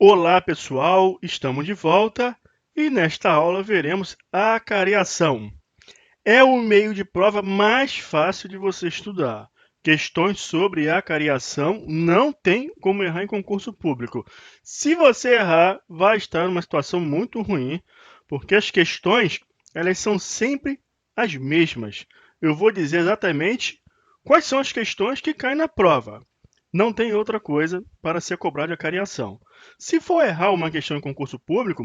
Olá, pessoal! Estamos de volta e nesta aula veremos a acariação. É o meio de prova mais fácil de você estudar. Questões sobre acariação não tem como errar em concurso público. Se você errar, vai estar numa situação muito ruim, porque as questões, elas são sempre as mesmas. Eu vou dizer exatamente quais são as questões que caem na prova. Não tem outra coisa para ser cobrado de acariação. Se for errar uma questão em concurso público,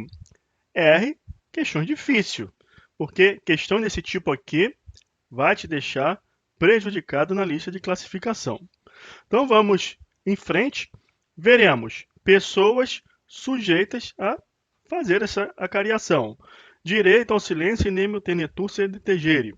erre questões difíceis, porque questão desse tipo aqui vai te deixar prejudicado na lista de classificação. Então vamos em frente, veremos pessoas sujeitas a fazer essa acariação. Direito ao silêncio e nemo tenetur sed tegere.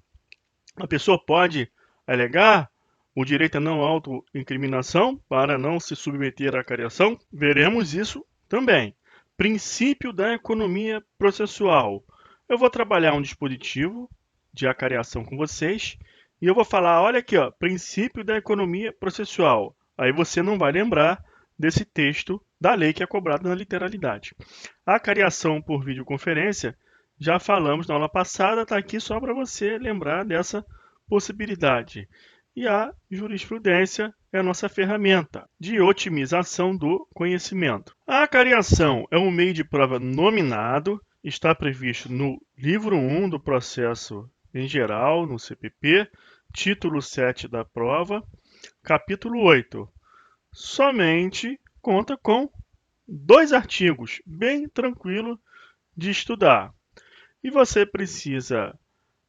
A pessoa pode alegar o direito à não autoincriminação para não se submeter à acariação. Veremos isso também. Princípio da economia processual. Eu vou trabalhar um dispositivo de acariação com vocês e eu vou falar, olha aqui, ó, princípio da economia processual. Aí você não vai lembrar desse texto da lei que é cobrado na literalidade. A acariação por videoconferência, já falamos na aula passada, está aqui só para você lembrar dessa possibilidade. E a jurisprudência é a nossa ferramenta de otimização do conhecimento. A acariação é um meio de prova nominado, está previsto no livro 1 do processo em geral, no CPP, título 7 da prova, capítulo 8. Somente conta com 2 artigos, bem tranquilo de estudar. E você precisa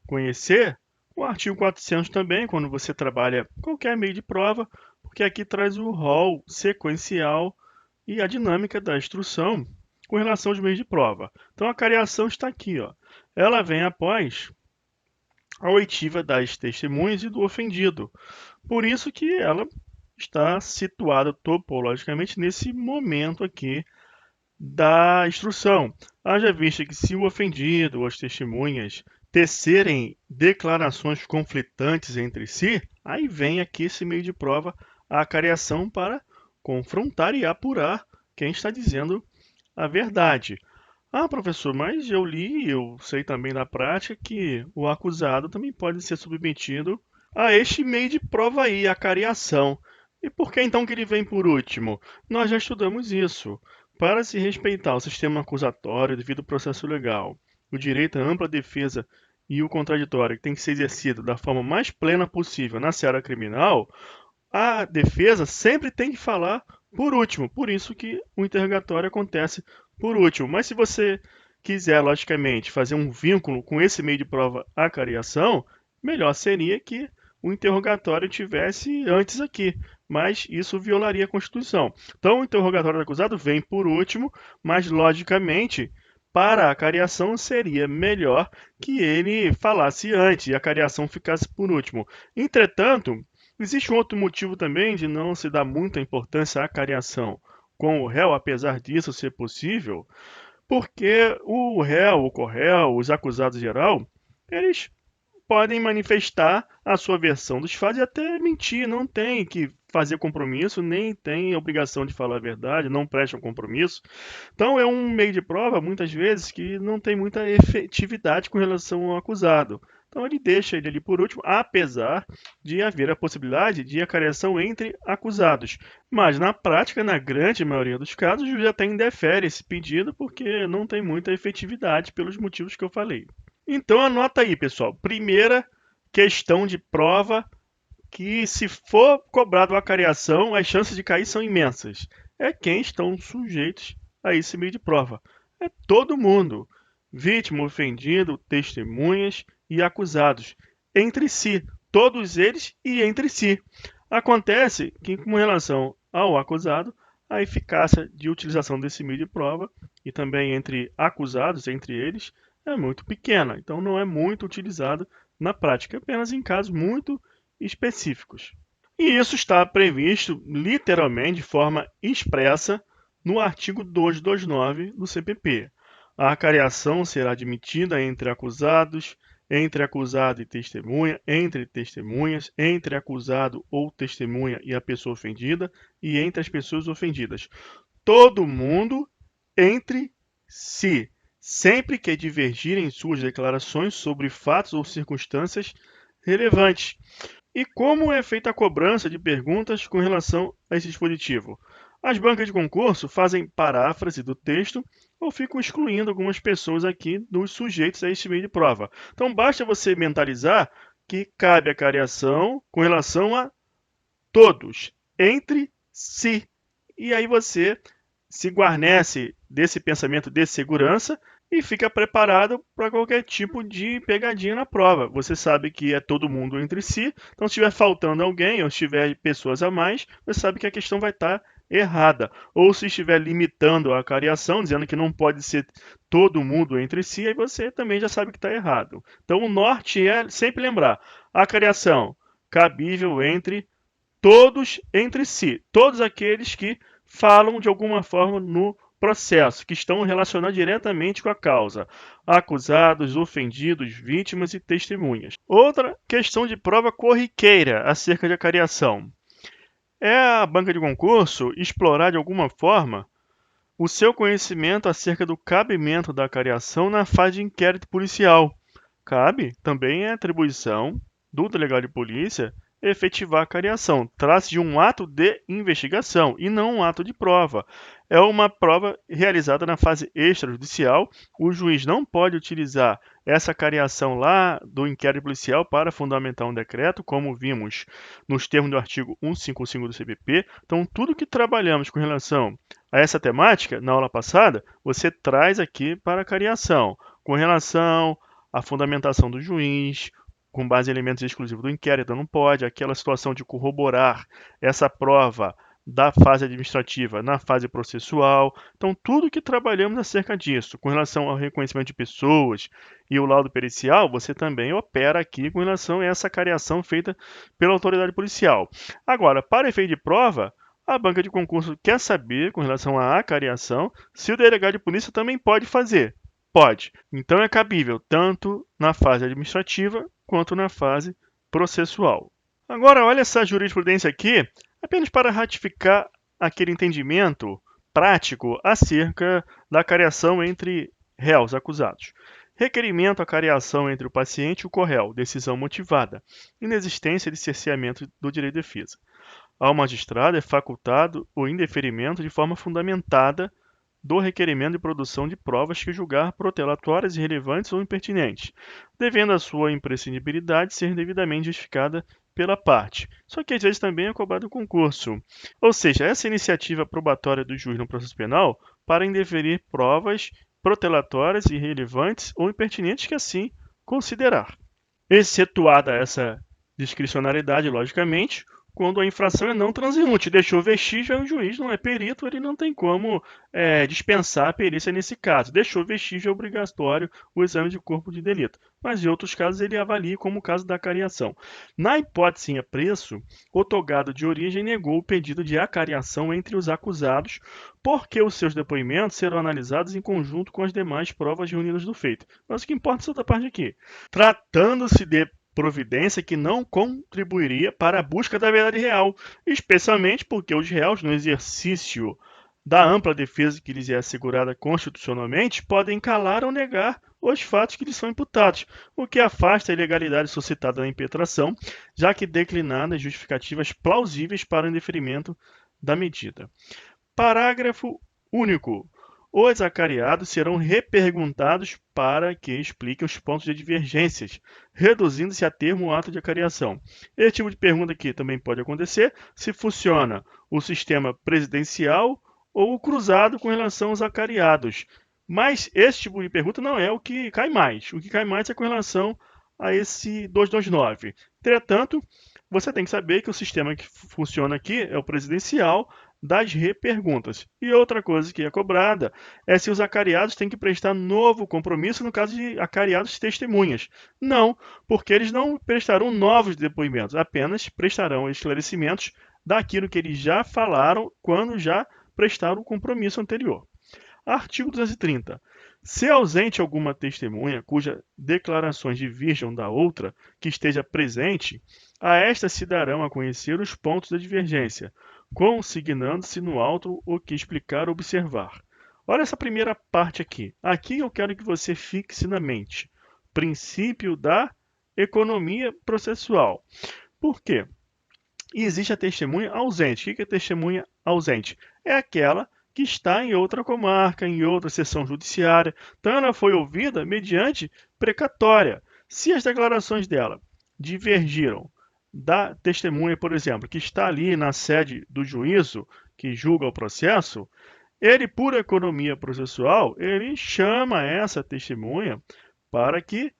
conhecer o artigo 400 também, quando você trabalha qualquer meio de prova, porque aqui traz o rol sequencial e a dinâmica da instrução com relação aos meios de prova. Então a cariação está aqui, ó. Ela vem após a oitiva das testemunhas e do ofendido. Por isso que ela está situada topologicamente nesse momento aqui da instrução. Haja vista que se o ofendido ou as testemunhas tecerem declarações conflitantes entre si, aí vem aqui esse meio de prova, a acariação, para confrontar e apurar quem está dizendo a verdade. Ah, professor, mas eu li, eu sei também da prática que o acusado também pode ser submetido a este meio de prova aí, a acariação. E por que então que ele vem por último? Nós já estudamos isso. Para se respeitar o sistema acusatório devido ao processo legal, o direito à ampla defesa e o contraditório que tem que ser exercido da forma mais plena possível na seara criminal, a defesa sempre tem que falar por último. Por isso que o interrogatório acontece por último. Mas se você quiser, logicamente, fazer um vínculo com esse meio de prova acariação, melhor seria que o interrogatório tivesse antes aqui, mas isso violaria a Constituição. Então, o interrogatório do acusado vem por último, mas, logicamente, para a acariação seria melhor que ele falasse antes e a acariação ficasse por último. Entretanto, existe um outro motivo também de não se dar muita importância à acariação com o réu, apesar disso ser possível, porque o réu, o corréu, os acusados em geral, eles podem manifestar a sua versão dos fatos e até mentir, não tem que fazer compromisso, nem tem obrigação de falar a verdade, não prestam compromisso. Então é um meio de prova, muitas vezes, que não tem muita efetividade com relação ao acusado. Então ele deixa ele ali por último, apesar de haver a possibilidade de acariação entre acusados. Mas na prática, na grande maioria dos casos, o juiz até indefere esse pedido porque não tem muita efetividade pelos motivos que eu falei. Então anota aí, pessoal. Primeira questão de prova que, se for cobrado a acariação, as chances de cair são imensas. É quem estão sujeitos a esse meio de prova. É todo mundo. Vítima, ofendido, testemunhas e acusados. Entre si. Todos eles e entre si. Acontece que, com relação ao acusado, a eficácia de utilização desse meio de prova e também entre acusados, entre eles, é muito pequena. Então não é muito utilizado na prática, apenas em casos muito específicos. E isso está previsto literalmente de forma expressa no artigo 229 do CPP. A acariação será admitida entre acusados, entre acusado e testemunha, entre testemunhas, entre acusado ou testemunha e a pessoa ofendida, e entre as pessoas ofendidas. Todo mundo entre si, sempre que divergirem suas declarações sobre fatos ou circunstâncias relevantes. E como é feita a cobrança de perguntas com relação a esse dispositivo? As bancas de concurso fazem paráfrase do texto ou ficam excluindo algumas pessoas aqui dos sujeitos a este meio de prova. Então basta você mentalizar que cabe a cariação com relação a todos, entre si. E aí você se guarnece desse pensamento de segurança e fica preparado para qualquer tipo de pegadinha na prova. Você sabe que é todo mundo entre si, então se estiver faltando alguém ou se tiver pessoas a mais, você sabe que a questão vai estar errada. Ou se estiver limitando a cariação, dizendo que não pode ser todo mundo entre si, aí você também já sabe que está errado. Então o norte é sempre lembrar, a cariação cabível entre todos entre si, todos aqueles que falam de alguma forma no processo, que estão relacionados diretamente com a causa, acusados, ofendidos, vítimas e testemunhas. Outra questão de prova corriqueira acerca de acariação é a banca de concurso explorar de alguma forma o seu conhecimento acerca do cabimento da acariação na fase de inquérito policial. Cabe também a atribuição do delegado de polícia efetivar a cariação. Trata-se de um ato de investigação e não um ato de prova. É uma prova realizada na fase extrajudicial. O juiz não pode utilizar essa cariação lá do inquérito policial para fundamentar um decreto, como vimos nos termos do artigo 155 do CPP. Então, tudo que trabalhamos com relação a essa temática, na aula passada, você traz aqui para a cariação, com relação à fundamentação do juiz, com base em elementos exclusivos do inquérito, não pode, aquela situação de corroborar essa prova da fase administrativa na fase processual. Então, tudo que trabalhamos acerca disso, com relação ao reconhecimento de pessoas e o laudo pericial, você também opera aqui com relação a essa cariação feita pela autoridade policial. Agora, para efeito de prova, a banca de concurso quer saber, com relação à acariação, se o delegado de polícia também pode fazer. Pode. Então é cabível tanto na fase administrativa quanto na fase processual. Agora, olha essa jurisprudência aqui, apenas para ratificar aquele entendimento prático acerca da acariação entre réus acusados. Requerimento à cariação entre o paciente e o corréu, decisão motivada, inexistência de cerceamento do direito de defesa. Ao magistrado é facultado o indeferimento de forma fundamentada do requerimento de produção de provas que julgar protelatórias, irrelevantes ou impertinentes, devendo a sua imprescindibilidade ser devidamente justificada pela parte. Só que às vezes também é cobrado o concurso. Ou seja, essa iniciativa probatória do juiz no processo penal para indeferir provas protelatórias, irrelevantes ou impertinentes que assim considerar. Excetuada essa discricionariedade, logicamente, quando a infração é não transeunte, deixou vestígio, o juiz não é perito, ele não tem como dispensar a perícia nesse caso. Deixou vestígio, é obrigatório o exame de corpo de delito. Mas em outros casos ele avalia como o caso da acariação. Na hipótese em apreço, o togado de origem negou o pedido de acariação entre os acusados, porque os seus depoimentos serão analisados em conjunto com as demais provas reunidas do feito. Mas o que importa é essa outra parte aqui. Tratando-se de providência que não contribuiria para a busca da verdade real, especialmente porque os réus, no exercício da ampla defesa que lhes é assegurada constitucionalmente, podem calar ou negar os fatos que lhes são imputados, o que afasta a ilegalidade suscitada na impetração, já que declinadas justificativas plausíveis para o indeferimento da medida. Parágrafo único. Os acariados serão reperguntados para que expliquem os pontos de divergências, reduzindo-se a termo o ato de acariação. Esse tipo de pergunta aqui também pode acontecer se funciona o sistema presidencial ou o cruzado com relação aos acariados. Mas esse tipo de pergunta não é o que cai mais. O que cai mais é com relação a esse 229. Entretanto, você tem que saber que o sistema que funciona aqui é o presidencial das reperguntas. E outra coisa que é cobrada é se os acariados têm que prestar novo compromisso no caso de acariados testemunhas. Não, porque eles não prestarão novos depoimentos, apenas prestarão esclarecimentos daquilo que eles já falaram quando já prestaram o compromisso anterior. Artigo 230. Se ausente alguma testemunha cujas declarações diverjam da outra que esteja presente, a esta se darão a conhecer os pontos da divergência, consignando-se no auto o que explicar ou observar. Olha essa primeira parte aqui. Aqui eu quero que você fixe na mente. Princípio da economia processual. Por quê? Existe a testemunha ausente. O que é testemunha ausente? É aquela que está em outra comarca, em outra seção judiciária. Então, ela foi ouvida mediante precatória. Se as declarações dela divergiram da testemunha, por exemplo, que está ali na sede do juízo que julga o processo, ele, por economia processual, ele chama essa testemunha para que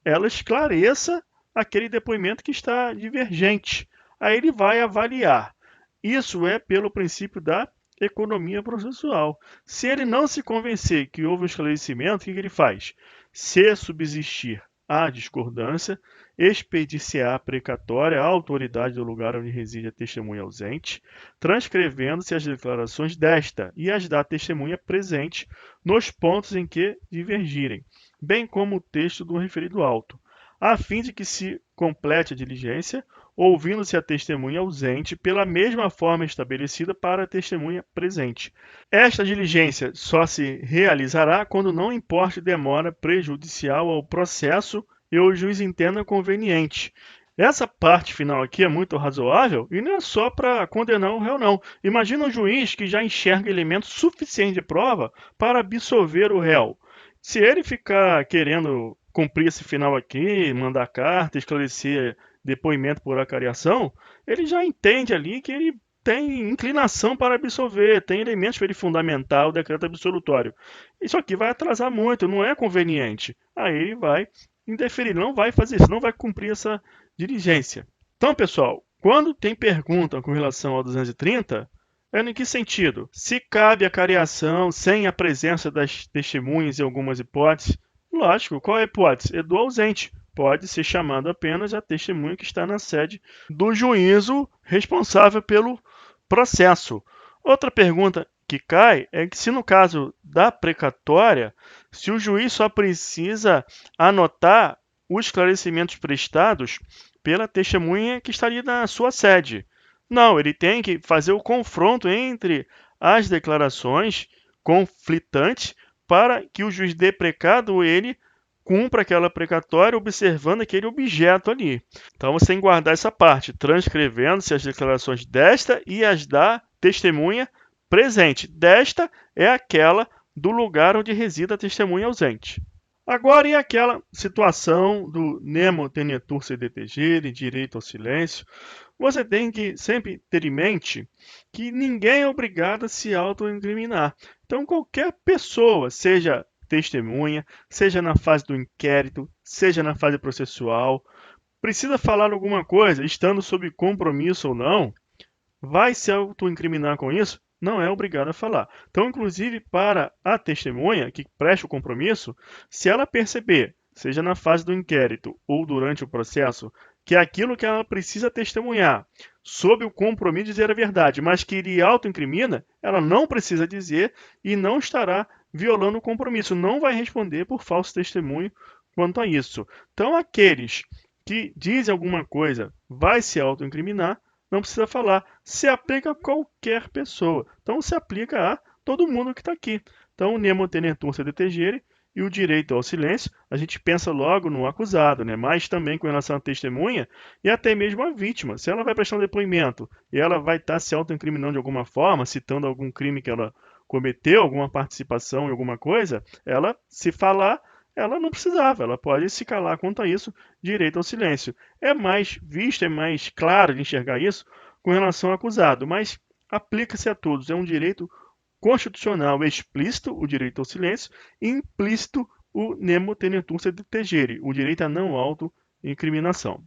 ela esclareça aquele depoimento que está divergente. Aí ele vai avaliar. Isso é pelo princípio da economia processual. Se ele não se convencer que houve um esclarecimento, o que ele faz? Se subsistir a discordância, expediciar precatória à autoridade do lugar onde reside a testemunha ausente, transcrevendo-se as declarações desta e as da testemunha presente nos pontos em que divergirem, bem como o texto do referido auto, a fim de que se complete a diligência, ouvindo-se a testemunha ausente pela mesma forma estabelecida para a testemunha presente. Esta diligência só se realizará quando não importe demora prejudicial ao processo e o juiz entenda conveniente. Essa parte final aqui é muito razoável e não é só para condenar o réu, não. Imagina um juiz que já enxerga elementos suficientes de prova para absolver o réu. Se ele ficar querendo cumprir esse final aqui, mandar carta, esclarecer depoimento por acariação, ele já entende ali que ele tem inclinação para absolver, tem elementos para ele fundamentar o decreto absolutório. Isso aqui vai atrasar muito, não é conveniente. Aí ele vai indeferir, não vai fazer isso, não vai cumprir essa diligência. Então, pessoal, quando tem pergunta com relação ao 230, é em que sentido? Se cabe a cariação sem a presença das testemunhas em algumas hipóteses, lógico, qual é a hipótese? É do ausente. Pode ser chamado apenas a testemunha que está na sede do juízo responsável pelo processo. Outra pergunta que cai é que se no caso da precatória, se o juiz só precisa anotar os esclarecimentos prestados pela testemunha que estaria na sua sede. Não, ele tem que fazer o confronto entre as declarações conflitantes para que o juiz dê precado ele cumpra aquela precatória observando aquele objeto ali. Então você tem que guardar essa parte, transcrevendo-se as declarações desta e as da testemunha presente. Desta é aquela do lugar onde reside a testemunha ausente. Agora, e aquela situação do nemo tenetur se detegere, direito ao silêncio, você tem que sempre ter em mente que ninguém é obrigado a se autoincriminar. Então, qualquer pessoa, seja testemunha, seja na fase do inquérito, seja na fase processual, precisa falar alguma coisa, estando sob compromisso ou não, vai se autoincriminar com isso? Não é obrigado a falar. Então, inclusive, para a testemunha que presta o compromisso, se ela perceber, seja na fase do inquérito ou durante o processo, que aquilo que ela precisa testemunhar, sob o compromisso de dizer a verdade, mas que ele autoincrimina, ela não precisa dizer e não estará violando o compromisso, não vai responder por falso testemunho quanto a isso. Então, aqueles que dizem alguma coisa vai se autoincriminar, não precisa falar, se aplica a qualquer pessoa. Então, se aplica a todo mundo que está aqui. Então, o nemo tenetur se detegere e o direito ao silêncio, a gente pensa logo no acusado, né? Mas também com relação à testemunha e até mesmo à vítima. Se ela vai prestar um depoimento e ela vai estar se autoincriminando de alguma forma, citando algum crime que ela cometeu, alguma participação em alguma coisa, ela, se falar, ela não precisava, ela pode se calar quanto a isso, direito ao silêncio. É mais visto, é mais claro de enxergar isso com relação ao acusado, mas aplica-se a todos, é um direito constitucional explícito, o direito ao silêncio, e implícito o nemo tenetur se detegere, o direito à não autoincriminação.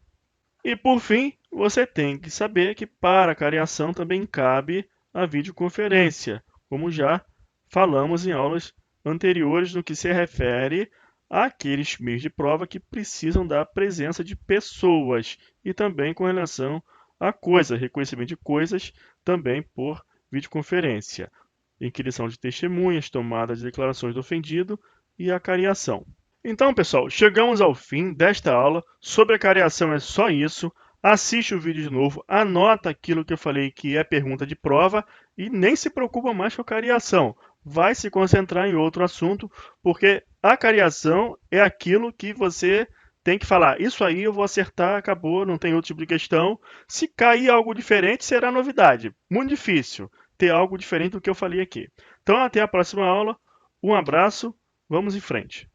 E por fim, você tem que saber que para a cariação também cabe a videoconferência, como já falamos em aulas anteriores no que se refere àqueles meios de prova que precisam da presença de pessoas e também com relação a coisas, reconhecimento de coisas também por videoconferência, inquirição de testemunhas, tomada de declarações do ofendido e a cariação. Então, pessoal, chegamos ao fim desta aula. Sobre a cariação é só isso. Assiste o vídeo de novo, anota aquilo que eu falei que é pergunta de prova e nem se preocupa mais com a cariação. vai se concentrar em outro assunto, porque a cariação é aquilo que você tem que falar. Isso aí eu vou acertar, acabou, não tem outro tipo de questão. Se cair algo diferente, será novidade. Muito difícil ter algo diferente do que eu falei aqui. Então, até a próxima aula. Um abraço, vamos em frente.